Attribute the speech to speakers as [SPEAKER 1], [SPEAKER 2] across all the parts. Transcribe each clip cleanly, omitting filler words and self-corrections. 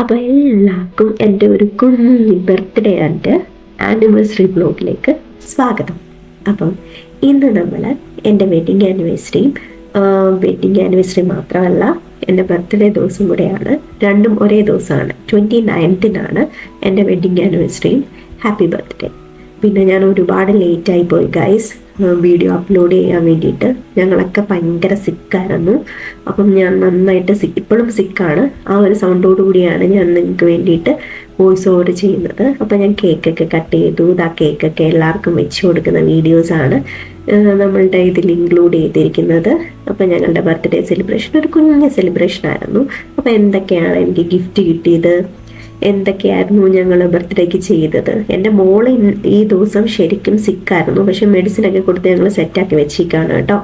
[SPEAKER 1] അപ്പോൾ എല്ലാവർക്കും എൻ്റെ ഒരു കുഞ്ഞി ബർത്ത്ഡേ ആൻഡ് ആനിവേഴ്സറി ബ്ലോഗിലേക്ക് സ്വാഗതം. അപ്പം ഇന്ന് നമ്മൾ എൻ്റെ വെഡിങ് ആനിവേഴ്സറി മാത്രമല്ല എൻ്റെ ബർത്ത്ഡേ ദിവസം കൂടെയാണ്. രണ്ടും ഒരേ ദിവസമാണ്. 29th എൻ്റെ വെഡിങ് ആനിവേഴ്സറിയും. Happy birthday. പിന്നെ ഞാൻ ഒരുപാട് ലേറ്റായി പോയി ഗൈസ് വീഡിയോ അപ്ലോഡ് ചെയ്യാൻ വേണ്ടിയിട്ട്. ഞങ്ങളൊക്കെ ഭയങ്കര സിക്കായിരുന്നു. അപ്പം ഞാൻ നന്നായിട്ട് ഇപ്പോഴും സിക്കാണ്. ആ ഒരു സൗണ്ടോടു കൂടിയാണ് ഞാൻ നിങ്ങൾക്ക് വേണ്ടിയിട്ട് വോയിസ് ഓവർ ചെയ്യുന്നത്. അപ്പം ഞാൻ കേക്കൊക്കെ കട്ട് ചെയ്തു. ആ കേക്കൊക്കെ എല്ലാവർക്കും വെച്ച് കൊടുക്കുന്ന വീഡിയോസാണ് നമ്മളുടെ ഇതിൽ ഇൻക്ലൂഡ് ചെയ്തിരിക്കുന്നത്. അപ്പം ഞങ്ങളുടെ ബർത്ത്ഡേ സെലിബ്രേഷൻ ഒരു കുഞ്ഞ് സെലിബ്രേഷൻ ആയിരുന്നു. അപ്പം എന്തൊക്കെയാണ് എനിക്ക് ഗിഫ്റ്റ് കിട്ടിയത്, എന്തൊക്കെയായിരുന്നു ഞങ്ങൾ ബർത്ത്ഡേക്ക് ചെയ്തത്. എൻ്റെ മോള് ഈ ദിവസം ശരിക്കും സിക്കായിരുന്നു, പക്ഷെ മെഡിസിനൊക്കെ കൊടുത്ത് ഞങ്ങൾ സെറ്റാക്കി വെച്ചിരിക്കുകയാണ് കേട്ടോ.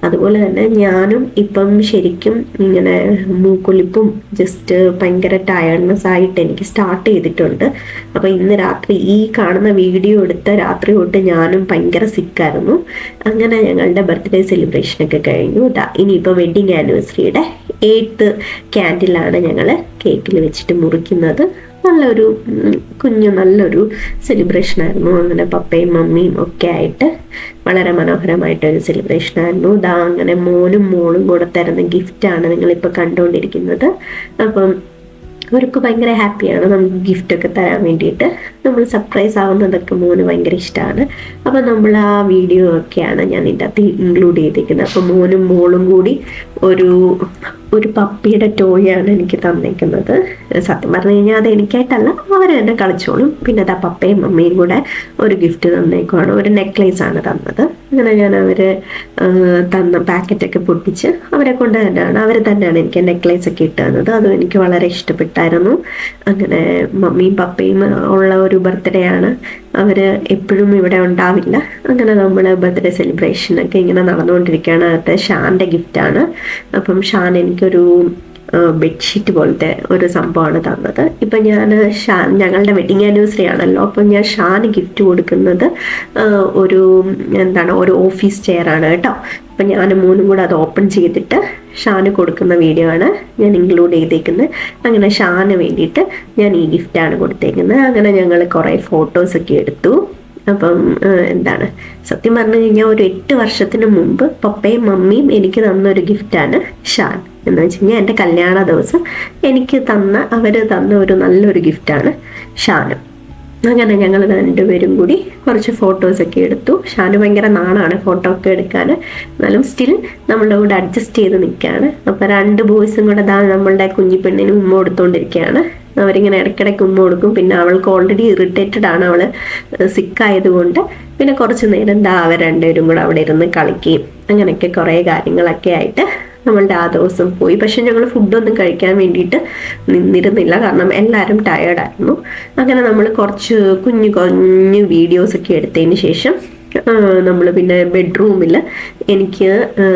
[SPEAKER 1] അതുപോലെ തന്നെ ഞാനും ഇപ്പം ശരിക്കും ഇങ്ങനെ മൂക്കൊലിപ്പും ജസ്റ്റ് ഭയങ്കര ടയർഡ്നെസ് ആയിട്ട് എനിക്ക് സ്റ്റാർട്ട് ചെയ്തിട്ടുണ്ട്. അപ്പോൾ ഇന്ന് രാത്രി ഈ കാണുന്ന വീഡിയോ എടുത്ത രാത്രി തൊട്ട് ഞാനും ഭയങ്കര സിക്കായിരുന്നു. അങ്ങനെ ഞങ്ങളുടെ ബർത്ത്ഡേ സെലിബ്രേഷനൊക്കെ കഴിഞ്ഞു. ഇനിയിപ്പോൾ വെഡിങ് ആനിവേഴ്സറിയുടെ 8th ക്യാൻഡിലാണ് ഞങ്ങൾ കേക്കിൽ വെച്ചിട്ട് മുറിക്കുന്നത്. നല്ലൊരു സെലിബ്രേഷൻ ആയിരുന്നു. അങ്ങനെ പപ്പയും മമ്മിയും ഒക്കെ ആയിട്ട് വളരെ മനോഹരമായിട്ടൊരു സെലിബ്രേഷൻ ആയിരുന്നു. അങ്ങനെ മോനും മോളും കൂടെ തരുന്ന ഗിഫ്റ്റാണ് നിങ്ങളിപ്പോൾ കണ്ടുകൊണ്ടിരിക്കുന്നത്. അപ്പം അവർക്ക് ഭയങ്കര ഹാപ്പിയാണ് നമുക്ക് ഗിഫ്റ്റൊക്കെ തരാൻ വേണ്ടിയിട്ട്. നമ്മൾ സർപ്രൈസ് ആവുന്നതൊക്കെ മോന് ഭയങ്കര ഇഷ്ടമാണ്. അപ്പം നമ്മൾ ആ വീഡിയോ ഒക്കെയാണ് ഞാൻ ഇതിൻ്റെ അകത്ത് ഇൻക്ലൂഡ് ചെയ്തിരിക്കുന്നത്. അപ്പം മോനും മോളും കൂടി ഒരു പപ്പിയുടെ ടോയാണ് എനിക്ക് തന്നേക്കുന്നത്. സത്യം പറഞ്ഞു കഴിഞ്ഞാൽ അത് എനിക്കായിട്ടല്ല, അവർ തന്നെ കളിച്ചോളും. പിന്നെ അത് പപ്പയും മമ്മിയും കൂടെ ഒരു ഗിഫ്റ്റ് തന്നേക്കുവാണ്. ഒരു നെക്ലേസ് ആണ് തന്നത്. അങ്ങനെ ഞാൻ അവർ തന്ന പാക്കറ്റൊക്കെ പൊട്ടിച്ച് അവർ തന്നെയാണ് എനിക്ക് നെക്ലേസ് ഒക്കെ ഇട്ട് തന്നത്. അതും എനിക്ക് വളരെ ഇഷ്ടപ്പെട്ടായിരുന്നു. അങ്ങനെ മമ്മിയും പപ്പയും ഉള്ള ഒരു ബർത്ത്ഡേ ആണ്. അവർ എപ്പോഴും ഇവിടെ ഉണ്ടാവില്ല. അങ്ങനെ നമ്മൾ ബർത്ത്ഡേ സെലിബ്രേഷനൊക്കെ ഇങ്ങനെ നടന്നുകൊണ്ടിരിക്കുകയാണ്. അത് ഷാൻ്റെ ഗിഫ്റ്റാണ്. അപ്പം ഷാൻ എനിക്കൊരു ബെഡ്ഷീറ്റ് പോലത്തെ ഒരു സംഭവമാണ് തന്നത്. ഇപ്പം ഞങ്ങളുടെ വെഡിങ് ആനിവേഴ്സറി ആണല്ലോ. അപ്പം ഞാൻ ഷാന് ഗിഫ്റ്റ് കൊടുക്കുന്നത് ഒരു ഓഫീസ് ചെയറാണ് കേട്ടോ. അപ്പം ഞാൻ മോനും കൂടെ അത് ഓപ്പൺ ചെയ്തിട്ട് ഷാന് കൊടുക്കുന്ന വീഡിയോ ആണ് ഞാൻ ഇൻക്ലൂഡ് ചെയ്തേക്കുന്നത്. അങ്ങനെ ഷാന് വേണ്ടിയിട്ട് ഞാൻ ഈ ഗിഫ്റ്റാണ് കൊടുത്തേക്കുന്നത്. അങ്ങനെ ഞങ്ങൾ കുറേ ഫോട്ടോസൊക്കെ എടുത്തു. അപ്പം സത്യം പറഞ്ഞു കഴിഞ്ഞാൽ ഒരു 8 വർഷത്തിന് മുമ്പ് പപ്പയും മമ്മിയും എനിക്ക് തന്നൊരു ഗിഫ്റ്റാണ് ഷാൻ. എന്ന് വെച്ച് കഴിഞ്ഞാൽ എൻ്റെ കല്യാണ ദിവസം അവർ തന്ന ഒരു നല്ലൊരു ഗിഫ്റ്റാണ് ഷാനും. അങ്ങനെ ഞങ്ങൾ രണ്ടുപേരും കൂടി കുറച്ച് ഫോട്ടോസൊക്കെ എടുത്തു. ഷാന് ഭയങ്കര നാണാണ് ഫോട്ടോ ഒക്കെ എടുക്കാൻ. എന്നാലും സ്റ്റിൽ നമ്മളുടെ കൂടെ അഡ്ജസ്റ്റ് ചെയ്ത് നിൽക്കുകയാണ്. അപ്പോൾ 2 ബോയ്സും കൂടെ നമ്മളുടെ കുഞ്ഞിപ്പെണ്ണിന് ഉമ്മ കൊടുത്തുകൊണ്ടിരിക്കുകയാണ്. അവരിങ്ങനെ ഇടയ്ക്കിടയ്ക്ക് ഉമ്മ കൊടുക്കും. പിന്നെ അവൾക്ക് ഓൾറെഡി ഇറിറ്റേറ്റഡ് ആണ്, അവൾ സിക്കായതുകൊണ്ട്. പിന്നെ കുറച്ച് നേരം അവർ രണ്ടുപേരും കൂടെ അവിടെ ഇരുന്ന് കളിക്കുകയും അങ്ങനെയൊക്കെ കുറേ കാര്യങ്ങളൊക്കെ ആയിട്ട് നമ്മളുടെ ആ ദിവസം പോയി. പക്ഷെ ഞങ്ങൾ ഫുഡൊന്നും കഴിക്കാൻ വേണ്ടിയിട്ട് നിന്നിരുന്നില്ല, കാരണം എല്ലാവരും ടയേർഡായിരുന്നു. അങ്ങനെ നമ്മൾ കുറച്ച് കുഞ്ഞു വീഡിയോസൊക്കെ എടുത്തതിന് ശേഷം നമ്മൾ പിന്നെ ബെഡ്റൂമിൽ എനിക്ക്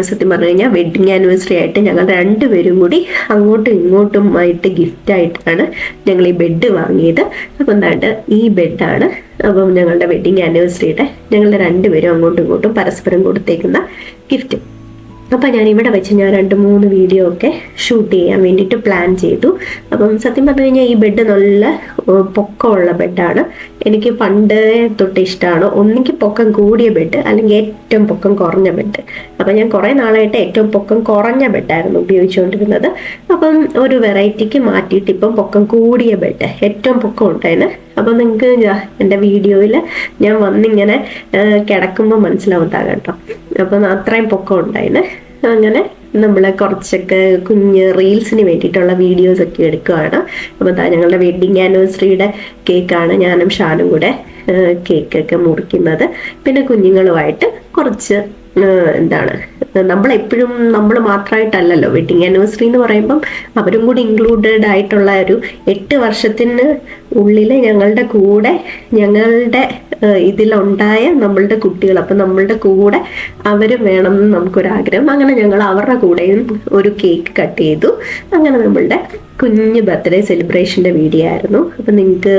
[SPEAKER 1] സത്യം പറഞ്ഞു കഴിഞ്ഞാൽ വെഡിങ് ആനിവേഴ്സറി ആയിട്ട് ഞങ്ങൾ രണ്ടുപേരും കൂടി അങ്ങോട്ടും ഇങ്ങോട്ടുമായിട്ട് ഗിഫ്റ്റായിട്ടാണ് ഞങ്ങൾ ഈ ബെഡ് വാങ്ങിയത്. അപ്പം ഈ ബെഡാണ് അപ്പം ഞങ്ങളുടെ വെഡിങ് ആനിവേഴ്സറിയുടെ ഞങ്ങൾ രണ്ടുപേരും അങ്ങോട്ടും ഇങ്ങോട്ടും പരസ്പരം കൊടുത്തേക്കുന്ന ഗിഫ്റ്റ്. അപ്പം ഞാൻ ഇവിടെ വെച്ച് 2-3 വീഡിയോ ഒക്കെ ഷൂട്ട് ചെയ്യാൻ വേണ്ടിയിട്ട് പ്ലാൻ ചെയ്തു. അപ്പം സത്യം പറഞ്ഞു കഴിഞ്ഞാൽ ഈ ബെഡ് നല്ല പൊക്കമുള്ള ബെഡാണ്. എനിക്ക് പണ്ട് തൊട്ട് ഇഷ്ടമാണ്. ഒന്നിക്ക് പൊക്കം കൂടിയ ബെഡ്, അല്ലെങ്കിൽ ഏറ്റവും പൊക്കം കുറഞ്ഞ ബെഡ്. അപ്പം ഞാൻ കുറേ നാളായിട്ട് ഏറ്റവും പൊക്കം കുറഞ്ഞ ബെഡായിരുന്നു ഉപയോഗിച്ചുകൊണ്ടിരുന്നത്. അപ്പം ഒരു വെറൈറ്റിക്ക് മാറ്റിയിട്ട് ഇപ്പം പൊക്കം കൂടിയ ബെഡ്, ഏറ്റവും പൊക്കം ഉണ്ടായിരുന്നു. അപ്പം നിങ്ങൾക്ക് എൻ്റെ വീഡിയോയിൽ ഞാൻ വന്നിങ്ങനെ കിടക്കുമ്പോൾ മനസ്സിലാവുന്നതാ കേട്ടോ. അപ്പം അത്രയും പൊക്കം ഉണ്ടായിരുന്നു. അങ്ങനെ നമ്മൾ കുറച്ചൊക്കെ കുഞ്ഞ് റീൽസിന് വേണ്ടിയിട്ടുള്ള വീഡിയോസൊക്കെ എടുക്കുകയാണ്. അപ്പോൾ ഞങ്ങളുടെ വെഡിങ് ആനിവേഴ്സറിയുടെ കേക്കാണ് ഞാനും ഷാനും കൂടെ കേക്കൊക്കെ മുറിക്കുന്നത്. പിന്നെ കുഞ്ഞുങ്ങളുമായിട്ട് കുറച്ച് നമ്മളെപ്പോഴും നമ്മൾ മാത്രമായിട്ടല്ലല്ലോ വെഡിങ് ആനിവേഴ്സറി എന്ന് പറയുമ്പം അവരും കൂടി ഇൻക്ലൂഡഡ് ആയിട്ടുള്ള ഒരു 8 വർഷത്തിന് ഉള്ളിൽ ഞങ്ങളുടെ കൂടെ ഇതിലുണ്ടായ നമ്മളുടെ കുട്ടികൾ, അപ്പം നമ്മളുടെ കൂടെ അവരും വേണമെന്ന് നമുക്കൊരാഗ്രഹം. അങ്ങനെ ഞങ്ങൾ അവരുടെ കൂടെയും ഒരു കേക്ക് കട്ട് ചെയ്തു. അങ്ങനെ നമ്മളുടെ കുഞ്ഞ് ബർത്ത്ഡേ സെലിബ്രേഷൻ്റെ വീഡിയോ ആയിരുന്നു. അപ്പം നിങ്ങൾക്ക്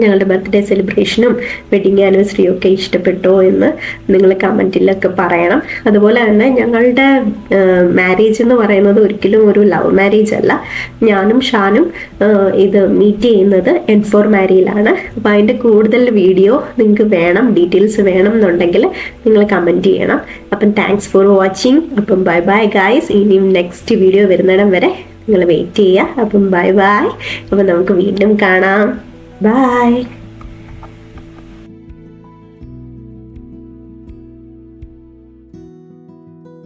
[SPEAKER 1] ഞങ്ങളുടെ ബർത്ത്ഡേ സെലിബ്രേഷനും വെഡിങ് ആനിവേഴ്സറിയും ഒക്കെ ഇഷ്ടപ്പെട്ടോ എന്ന് നിങ്ങൾ കമൻറ്റിലൊക്കെ പറയണം. അതുപോലെ തന്നെ ഞങ്ങളുടെ മാരേജ് എന്ന് പറയുന്നത് ഒരിക്കലും ഒരു ലവ് മാരേജ് അല്ല. ഞാനും ഷാനും ഇത് മീറ്റ് ചെയ്യുന്നത് N4 മാരിയിലാണ്. അപ്പം അതിൻ്റെ കൂടുതൽ വീഡിയോ നിങ്ങൾക്ക് വേണം, ഡീറ്റെയിൽസ് വേണം എന്നുണ്ടെങ്കിൽ നിങ്ങൾ കമൻറ്റ് ചെയ്യണം. അപ്പം താങ്ക്സ് ഫോർ വാച്ചിങ്. അപ്പം ബൈ ബൈ ഗായ്സ്. ഇനിയും നെക്സ്റ്റ് വീഡിയോ വരുന്നിടം വരെ നിങ്ങൾ വെയിറ്റ് ചെയ്യുക. അപ്പം ബൈ ബൈ. അപ്പം നമുക്ക് വീണ്ടും കാണാം. Bye.